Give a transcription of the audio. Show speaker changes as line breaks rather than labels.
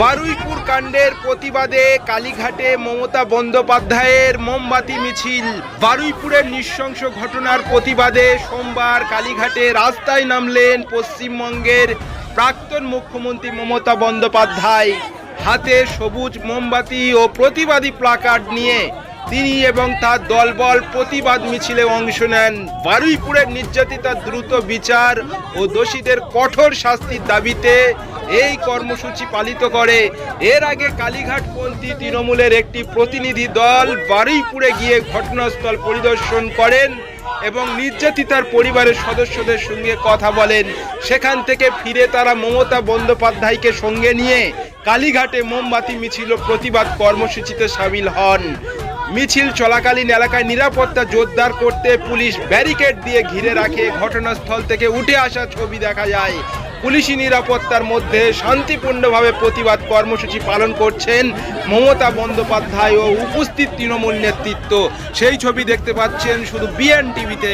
বারুইপুর কাণ্ডের প্রতিবাদে কালীঘাটে মমতা বন্দ্যোপাধ্যায়ের মোমবাতি মিছিল। বারুইপুরের নৃশংস ঘটনার প্রতিবাদে সোমবার কালীঘাটে রাস্তায় নামলেন পশ্চিমবঙ্গের প্রাক্তন মুখ্যমন্ত্রী মমতা বন্দ্যোপাধ্যায়। হাতে সবুজ মোমবাতি ও প্রতিবাদী প্লাকার্ড নিয়ে তিনি এবং তার দলবল প্রতিবাদ মিছিলে অংশ নেন। বারুইপুরের নির্যাতিতার দ্রুত বিচার ও দোষীদের কঠোর শাস্তির দাবিতে এই কর্মসূচি পালিত করে। এর আগে কালীঘাটপন্থী তৃণমূলের একটি প্রতিনিধি দল বারুইপুরে গিয়ে ঘটনাস্থল পরিদর্শন করেন এবং নির্যাতিতার পরিবারের সদস্যদের সঙ্গে কথা বলেন। সেখান থেকে ফিরে তারা মমতা বন্দ্যোপাধ্যায়কে সঙ্গে নিয়ে কালীঘাটে মোমবাতি মিছিল ও প্রতিবাদ কর্মসূচিতে সামিল হন। মিছিল চলাকালীন এলাকায় নিরাপত্তা জোরদার করতে পুলিশ ব্যারিকেড দিয়ে ঘিরে রাখে। ঘটনাস্থল থেকে উঠে আসা ছবি দেখা যায়। পুলিশি নিরাপত্তার মধ্যে শান্তিপূর্ণভাবে প্রতিবাদ কর্মসূচি পালন করছেন মমতা বন্দ্যোপাধ্যায় ও উপস্থিত তৃণমূল নেতৃত্ব। সেই ছবি দেখতে পাচ্ছেন শুধু বিএন টিভিতে।